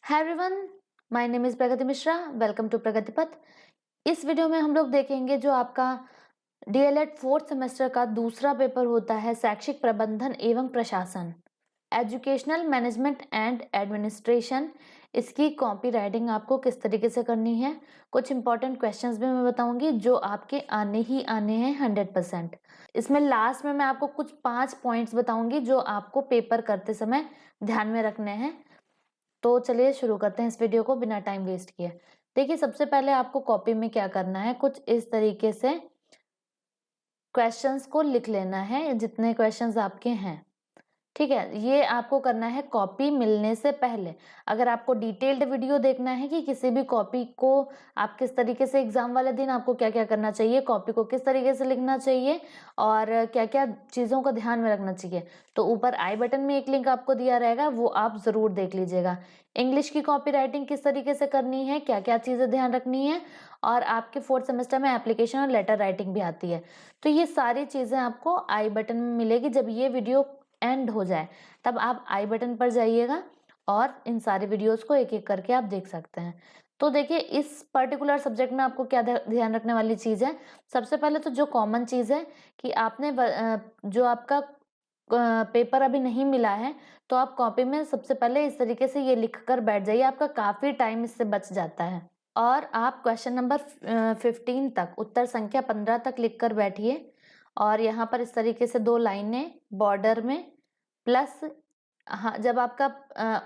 Hi everyone, my name is Pragati Mishra. Welcome to Pragati Path. इस video में हम लोग देखेंगे जो आपका डीएलएड फोर्थ सेमेस्टर का दूसरा पेपर होता है शैक्षिक प्रबंधन एवं प्रशासन, एजुकेशनल मैनेजमेंट एंड एडमिनिस्ट्रेशन। इसकी कॉपी राइटिंग आपको किस तरीके से करनी है, कुछ इंपॉर्टेंट क्वेश्चंस भी मैं बताऊंगी जो आपके आने ही आने हैं 100%। इसमें लास्ट में मैं आपको कुछ 5 पॉइंट्स बताऊंगी जो आपको पेपर करते समय ध्यान में रखने हैं। तो चलिए शुरू करते हैं इस वीडियो को बिना टाइम वेस्ट किए। देखिए, सबसे पहले आपको कॉपी में क्या करना है, कुछ इस तरीके से क्वेश्चंस को लिख लेना है, जितने क्वेश्चंस आपके हैं। ठीक है, ये आपको करना है कॉपी मिलने से पहले। अगर आपको डिटेल्ड वीडियो देखना है कि किसी भी कॉपी को आप किस तरीके से एग्जाम वाले दिन आपको क्या क्या करना चाहिए, कॉपी को किस तरीके से लिखना चाहिए और क्या क्या चीज़ों को ध्यान में रखना चाहिए, तो ऊपर आई बटन में एक लिंक आपको दिया रहेगा, वो आप ज़रूर देख लीजिएगा। इंग्लिश की कॉपी राइटिंग किस तरीके से करनी है, क्या क्या चीज़ें ध्यान रखनी है, और आपके फोर्थ सेमेस्टर में एप्लीकेशन और लेटर राइटिंग भी आती है। तो ये सारी चीज़ें आपको आई बटन में मिलेगी। जब ये वीडियो एंड हो जाए तब आप आई बटन पर जाइएगा और इन सारे वीडियोस को एक एक करके आप देख सकते हैं। तो देखिए, इस पर्टिकुलर सब्जेक्ट में आपको क्या ध्यान रखने वाली चीज है। सबसे पहले तो जो कॉमन चीज है कि आपने जो आपका पेपर अभी नहीं मिला है, तो आप कॉपी में सबसे पहले इस तरीके से ये लिख कर बैठ जाइए, आपका काफी टाइम इससे बच जाता है। और आप क्वेश्चन नंबर 15 तक, उत्तर संख्या 15 तक लिख कर बैठिए और यहाँ पर इस तरीके से 2 लाइनें बॉर्डर में प्लस, हाँ, जब आपका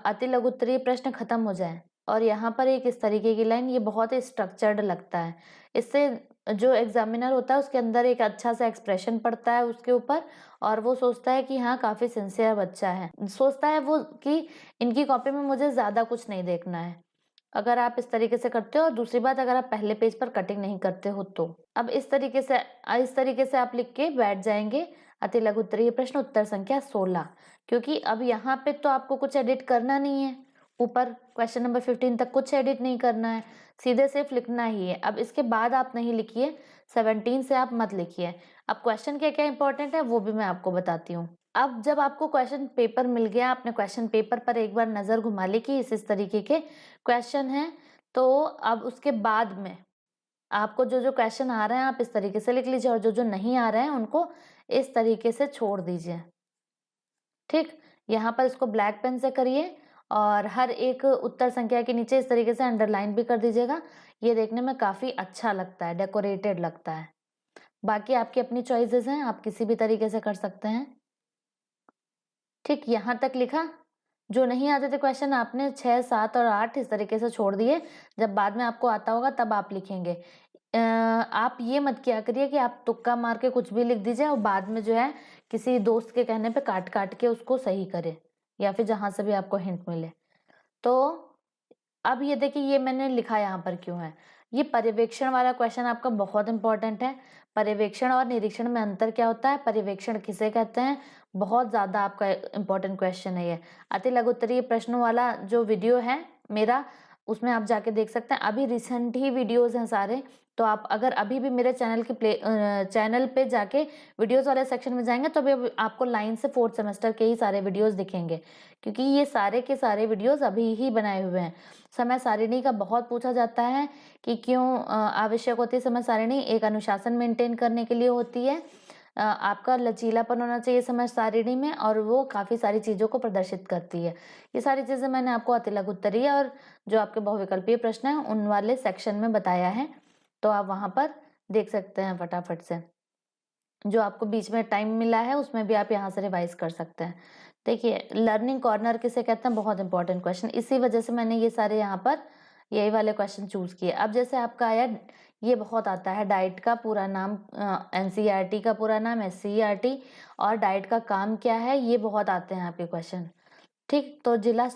अति लघु उत्तरीय प्रश्न खत्म हो जाए और यहाँ पर एक इस तरीके की लाइन, ये बहुत ही स्ट्रक्चर्ड लगता है। इससे जो एग्जामिनर होता है उसके अंदर एक अच्छा सा एक्सप्रेशन पड़ता है उसके ऊपर, और वो सोचता है कि हाँ, काफी सिंसियर बच्चा है, सोचता है वो कि इनकी कॉपी में मुझे ज्यादा कुछ नहीं देखना है। अगर आप इस तरीके से करते हो, और दूसरी बात, अगर आप पहले पेज पर कटिंग नहीं करते हो तो अब इस तरीके से आप लिख के बैठ जाएंगे। अति लघु उत्तरीय प्रश्न उत्तर संख्या 16, क्योंकि अब यहाँ पे तो आपको कुछ एडिट करना नहीं है, ऊपर क्वेश्चन नंबर 15 तक कुछ एडिट नहीं करना है, सीधे सिर्फ लिखना ही है। अब इसके बाद आप नहीं लिखिए, 17 से आप मत लिखिए। अब क्वेश्चन क्या क्या इंपॉर्टेंट है वो भी मैं आपको बताती हूँ। अब जब आपको क्वेश्चन पेपर मिल गया, आपने क्वेश्चन पेपर पर एक बार नजर घुमा ली कि इस तरीके के क्वेश्चन है, तो अब उसके बाद में आपको जो जो क्वेश्चन आ रहे हैं आप इस तरीके से लिख लीजिए, और जो जो नहीं आ रहे हैं उनको इस तरीके से छोड़ दीजिए। ठीक, यहाँ पर इसको ब्लैक पेन से करिए और हर एक उत्तर संख्या के नीचे इस तरीके से अंडरलाइन भी कर दीजिएगा। ये देखने में काफी अच्छा लगता है, डेकोरेटेड लगता है। बाकी आपकी अपनी चॉइसेस हैं, आप किसी भी तरीके से कर सकते हैं। ठीक, यहाँ तक लिखा। जो नहीं आते थे क्वेश्चन आपने 6, 7 और 8 इस तरीके से छोड़ दिए, जब बाद में आपको आता होगा तब आप लिखेंगे। आप ये मत किया करिए कि आप तुक्का मार के कुछ भी लिख दीजिए और बाद में जो है किसी दोस्त के कहने पे काट काट के उसको सही करे, या फिर जहां से भी आपको हिंट मिले। तो अब ये देखिए, ये मैंने लिखा यहाँ पर क्यों है। ये पर्यवेक्षण वाला क्वेश्चन आपका बहुत इंपॉर्टेंट है। पर्यवेक्षण और निरीक्षण में अंतर क्या होता है, पर्यवेक्षण किसे कहते हैं, बहुत ज्यादा आपका इंपॉर्टेंट क्वेश्चन है ये। अति लघु उत्तरीय प्रश्नों वाला जो वीडियो है मेरा, उसमें आप जाके देख सकते हैं। अभी रिसेंट ही वीडियोस हैं सारे, तो आप अगर अभी भी मेरे चैनल पे जाके वीडियोस वाले सेक्शन में जाएंगे तो अभी आपको लाइन से फोर्थ सेमेस्टर के ही सारे वीडियोस दिखेंगे, क्योंकि ये सारे के सारे वीडियोस अभी ही बनाए हुए हैं। समय सारिणी का बहुत पूछा जाता है कि क्यों आवश्यक होती है समय सारिणी। एक अनुशासन मेंटेन करने के लिए होती है, आपका लचीलापन होना चाहिए समय सारिणी में, और वो काफी सारी चीजों को प्रदर्शित करती है। ये सारी चीजें मैंने आपको अति लघु उत्तरीय और जो आपके बहुविकल्पीय प्रश्न है उन वाले सेक्शन में बताया है, तो आप वहां पर देख सकते हैं फटाफट से। जो आपको बीच में टाइम मिला है उसमें भी आप यहाँ से रिवाइज कर सकते हैं। देखिए, लर्निंग कॉर्नर किसे कहते हैं, बहुत इंपॉर्टेंट क्वेश्चन, इसी वजह से मैंने ये सारे यहाँ पर यही वाले क्वेश्चन चूज किए। अब जैसे आपका आया, ये बहुत आता है, डाइट का पूरा नाम, एनसीईआरटी का पूरा नाम एससीईआरटी, और डाइट का काम क्या है, ये बहुत आते हैं आपके क्वेश्चन। ठीक, तो जिला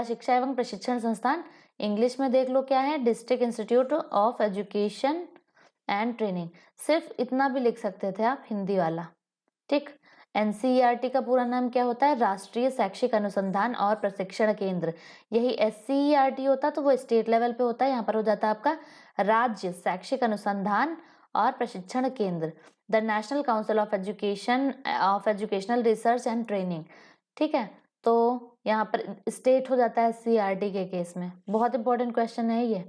शिक्षा एवं प्रशिक्षण संस्थान, इंग्लिश में देख लो क्या है, district institute of education and training, सिर्फ इतना भी लिख सकते थे आप, हिंदी वाला। ठीक, एनसीईआरटी का पूरा नाम क्या होता है, राष्ट्रीय शैक्षिक अनुसंधान और प्रशिक्षण केंद्र। यही एससीईआरटी होता तो वो स्टेट लेवल पे होता है, यहाँ पर हो जाता है आपका राज्य शैक्षिक अनुसंधान और प्रशिक्षण केंद्र, the national council of educational research and training. ठीक है, तो यहाँ पर स्टेट हो जाता है सीआरटी के केस में। बहुत इंपॉर्टेंट क्वेश्चन है ये।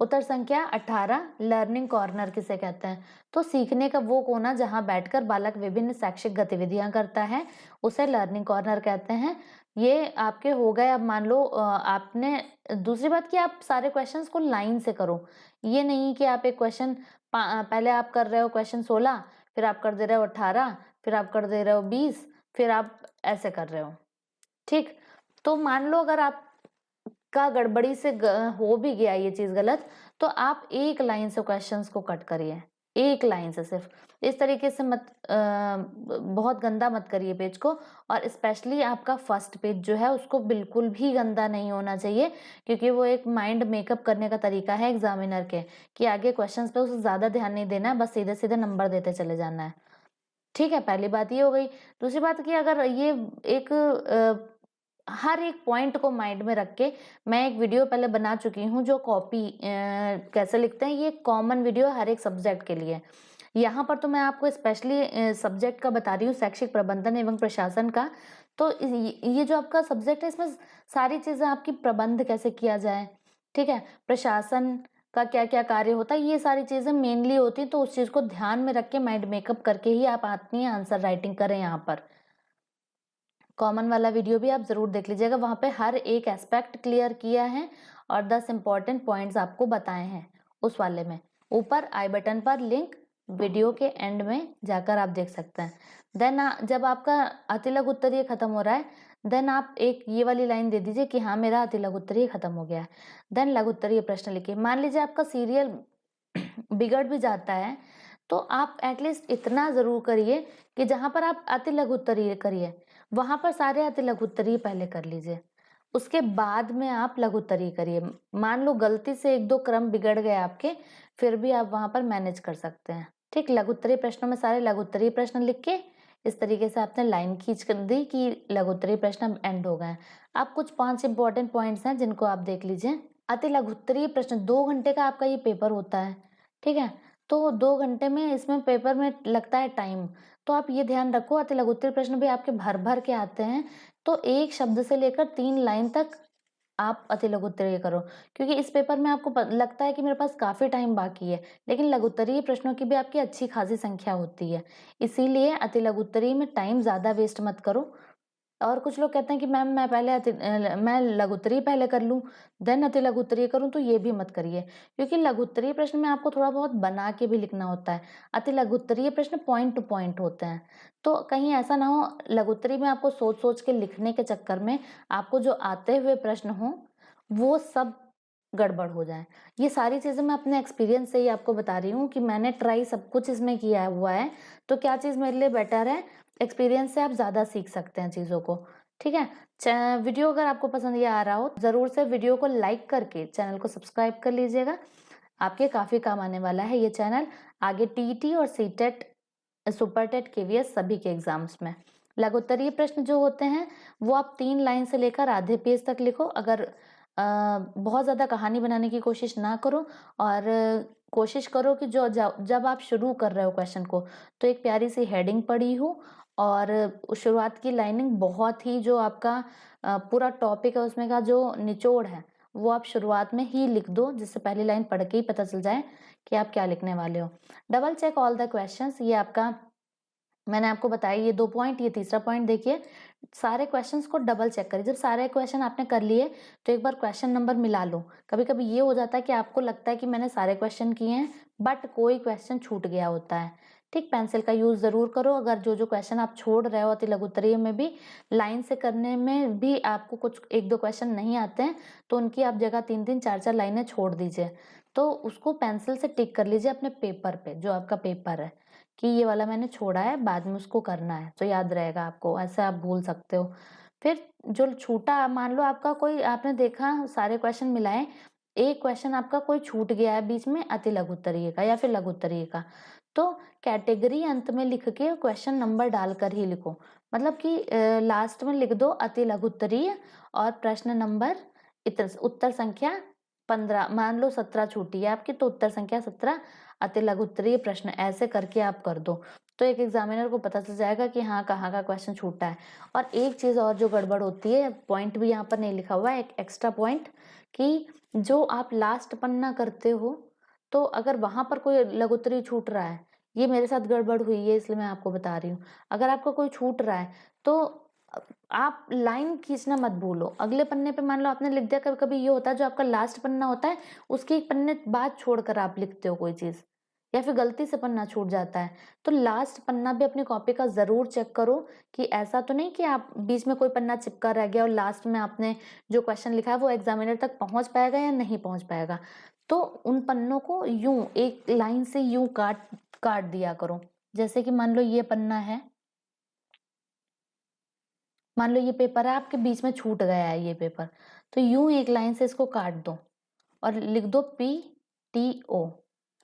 उत्तर संख्या 18 लर्निंग कॉर्नर किसे कहते हैं? तो सीखने का वो कोना जहां बैठकर बालक विभिन्न शैक्षिक गतिविधियां करता है, उसे लर्निंग कॉर्नर कहते हैं। ये आपके हो गए। अब मान लो आपने दूसरी बात कि आप सारे क्वेश्चंस को लाइन से करो। ये नहीं कि आप एक क्वेश्चन पहले आप कर रहे हो क्वेश्चन 16, फिर आप कर दे रहे हो 18, फिर आप कर दे रहे हो 20, फिर आप ऐसे कर रहे हो। ठीक, तो मान लो अगर आप का गड़बड़ी से हो भी गया ये चीज गलत, तो आप एक लाइन से क्वेश्चंस को कट करिए, एक लाइन से सिर्फ। इस तरीके से मत बहुत गंदा मत करिए पेज को। और स्पेशली आपका फर्स्ट पेज जो है उसको बिल्कुल भी गंदा नहीं होना चाहिए, क्योंकि वो एक माइंड मेकअप करने का तरीका है एग्जामिनर के, कि आगे क्वेश्चंस पे उसे ज्यादा ध्यान नहीं देना है, बस सीधे सीधे नंबर देते चले जाना है। ठीक है, पहली बात ये हो गई। दूसरी बात कि अगर ये एक हर एक पॉइंट को माइंड में रख के मैं एक वीडियो पहले बना चुकी हूँ जो कॉपी कैसे लिखते हैं, ये कॉमन वीडियो हर एक सब्जेक्ट के लिए। यहाँ पर तो मैं आपको स्पेशली सब्जेक्ट का बता रही हूँ, शैक्षिक प्रबंधन एवं प्रशासन का। तो ये जो आपका सब्जेक्ट है इसमें सारी चीजें आपकी प्रबंध कैसे किया जाए, ठीक है, प्रशासन का क्या क्या कार्य होता है, ये सारी चीजें मेनली होती है। तो उस चीज को ध्यान में रख के माइंड मेकअप करके ही आप अपनी आंसर राइटिंग करें। यहाँ पर कॉमन वाला वीडियो भी आप जरूर देख लीजिएगा, वहां पे हर एक एस्पेक्ट क्लियर किया है और 10 इंपॉर्टेंट पॉइंट्स आपको बताए हैं उस वाले में। ऊपर आई बटन पर लिंक वीडियो के एंड में जाकर आप देख सकते हैं। देन जब आपका अति लघु उत्तरीय खत्म हो रहा है, देन आप एक ये वाली लाइन दे दीजिए कि हाँ मेरा अति लघु उत्तरीय खत्म हो गया है। देन लघु उत्तरीय प्रश्न लिखिए। मान लीजिए आपका सीरियल बिगड़ भी जाता है, तो आप एटलीस्ट इतना जरूर करिए कि जहां पर आप अति लघु उत्तरीय करिए वहां पर सारे अति लघु उत्तरीय पहले कर लीजिए, उसके बाद में आप लघु उत्तरीय करिए। मान लो गलती से एक दो क्रम बिगड़ गए आपके, फिर भी आप वहां पर मैनेज कर सकते हैं। ठीक, लघु उत्तरीय प्रश्नों में सारे लघु उत्तरीय प्रश्न लिख के इस तरीके से आपने लाइन खींच कर दी कि लघु उत्तरीय प्रश्न एंड हो गए। अब कुछ 5 इंपॉर्टेंट पॉइंट्स हैं जिनको आप देख लीजिए। अति लघु उत्तरीय प्रश्न 2 घंटे का आपका ये पेपर होता है, ठीक है, तो 2 घंटे में इसमें पेपर में लगता है टाइम। तो आप ये ध्यान रखो अति लघु उत्तरीय प्रश्न भी आपके भर भर के आते हैं, तो एक शब्द से लेकर 3 लाइन तक आप अति लघु उत्तरीय करो, क्योंकि इस पेपर में आपको लगता है कि मेरे पास काफी टाइम बाकी है, लेकिन लघु उत्तरीय प्रश्नों की भी आपकी अच्छी खासी संख्या होती है। इसीलिए अति लघु उत्तरीय में टाइम ज्यादा वेस्ट मत करो। और कुछ लोग कहते हैं कि मैम मैं मैं लघु उत्तरीय पहले कर लूं देन अति लघु उत्तरीय करूं, तो ये भी मत करिए, क्योंकि लघु उत्तरीय प्रश्न में आपको थोड़ा बहुत बना के भी लिखना होता है। अति लघु उत्तरीय प्रश्न पॉइंट टू पॉइंट होते हैं, तो कहीं ऐसा ना हो लघु उत्तरीय में आपको सोच सोच के लिखने के चक्कर में आपको जो आते हुए प्रश्न हो वो सब गड़बड़ हो जाए। ये सारी चीजें मैं अपने एक्सपीरियंस से ही आपको बता रही हूँ कि मैंने ट्राई सब कुछ इसमें किया हुआ है, तो क्या चीज मेरे लिए बेटर है, एक्सपीरियंस से आप ज्यादा सीख सकते हैं चीजों को। ठीक है, वीडियो अगर आपको पसंद ये आ रहा हो जरूर से वीडियो को लाइक करके चैनल को सब्सक्राइब कर लीजिएगा, आपके काफी काम आने वाला है ये चैनल आगे टीईटी और सीटेट, सुपर टेट, केवीएस सभी के एग्जाम्स में। लघु उत्तरीय प्रश्न जो होते हैं वो आप 3 लाइन से लेकर आधे पेज तक लिखो। अगर बहुत ज्यादा कहानी बनाने की कोशिश ना करो, और कोशिश करो कि जो जब आप शुरू कर रहे हो क्वेश्चन को तो एक प्यारी सी हेडिंग पड़ी हो, और शुरुआत की लाइनिंग बहुत ही जो आपका पूरा टॉपिक है उसमें का जो निचोड़ है वो आप शुरुआत में ही लिख दो, जिससे पहली लाइन पढ़ के ही पता चल जाए कि आप क्या लिखने वाले हो। Double check all the questions, ये आपका मैंने आपको बताया ये 2 पॉइंट, ये तीसरा पॉइंट देखिए, सारे क्वेश्चंस को डबल चेक करिए। जब सारे क्वेश्चन आपने कर लिए तो एक बार क्वेश्चन नंबर मिला लो। कभी कभी ये हो जाता है कि आपको लगता है कि मैंने सारे क्वेश्चन किए हैं बट कोई क्वेश्चन छूट गया होता है। ठीक, पेंसिल का यूज जरूर करो। अगर जो जो क्वेश्चन आप छोड़ रहे हो अति लघु उत्तरीय में भी लाइन से करने में भी आपको कुछ 1-2 क्वेश्चन नहीं आते हैं, तो उनकी आप जगह 3-3 4-4 लाइनें छोड़ दीजिए, तो उसको पेंसिल से टिक कर लीजिए अपने पेपर पे, जो आपका पेपर है, कि ये वाला मैंने छोड़ा है, बाद में उसको करना है, तो याद रहेगा आपको, ऐसे आप भूल सकते हो। फिर जो छूटा, मान लो आपका कोई, आपने देखा सारे क्वेश्चन मिलाए, एक क्वेश्चन आपका कोई छूट गया है बीच में अति लघु उत्तरीय का या फिर लघु उत्तरीय का, तो कैटेगरी अंत में लिख के क्वेश्चन नंबर डालकर ही लिखो। मतलब कि लास्ट में लिख दो अति लघु उत्तरीय और प्रश्न नंबर उत्तर संख्या 15, मान लो 17 छूटी है आपकी, तो उत्तर संख्या 17 अति लघु उत्तरीय प्रश्न, ऐसे करके आप कर दो। तो एक एग्जामिनर को पता चल जाएगा कि हाँ कहाँ का क्वेश्चन छूटा है। और एक चीज़ और जो गड़बड़ होती है, पॉइंट भी यहाँ पर नहीं लिखा हुआ है, एक एक्स्ट्रा पॉइंट, कि जो आप लास्ट पन्ना करते हो तो अगर वहां पर कोई लघुत्तरी छूट रहा है, ये मेरे साथ गड़बड़ हुई है इसलिए मैं आपको बता रही हूँ। अगर आपका कोई छूट रहा है तो आप लाइन खींचना मत भूलो। अगले पन्ने पे मान लो आपने लिख दिया, कभी कभी ये होता है जो आपका लास्ट पन्ना होता है उसके एक पन्ने बाद छोड़कर आप लिखते हो कोई चीज, या फिर गलती से पन्ना छूट जाता है, तो लास्ट पन्ना भी अपनी कॉपी का जरूर चेक करो कि ऐसा तो नहीं कि आप बीच में कोई पन्ना चिपका रह गया और लास्ट में आपने जो क्वेश्चन लिखा है वो एग्जामिनर तक पहुंच पाएगा या नहीं पहुंच पाएगा। तो उन पन्नों को यूं एक लाइन से यूं काट काट दिया करो। जैसे कि मान लो ये पन्ना है, मान लो ये पेपर है, आपके बीच में छूट गया है ये पेपर, तो यूं एक लाइन से इसको काट दो और लिख दो PTO।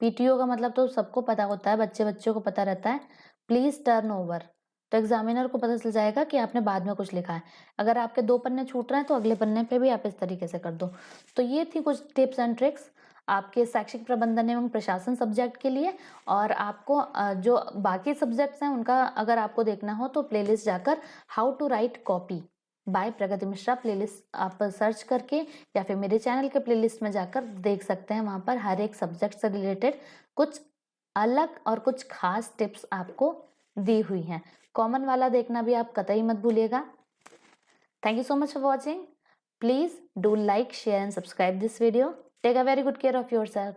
PTO का मतलब तो सबको पता होता है, बच्चों को पता रहता है, प्लीज टर्न ओवर। तो एग्जामिनर को पता चल जाएगा कि आपने बाद में कुछ लिखा है। अगर आपके 2 पन्ने छूट रहे हैं तो अगले पन्ने पे भी आप इस तरीके से कर दो। तो ये थी कुछ टिप्स एंड ट्रिक्स आपके शैक्षिक प्रबंधन एवं प्रशासन सब्जेक्ट के लिए। और आपको जो बाकी सब्जेक्ट्स हैं उनका अगर आपको देखना हो तो प्लेलिस्ट जाकर how to write copy by Pragati Mishra playlist आप सर्च करके या फिर मेरे चैनल के प्लेलिस्ट में जाकर देख सकते हैं। वहां पर हर एक सब्जेक्ट से रिलेटेड कुछ अलग और कुछ खास टिप्स आपको दी हुई हैं। कॉमन वाला देखना भी आप कतई मत भूलिएगा। Thank you so much for watching. Please do like, share and subscribe this video. Take a very good care of yourself.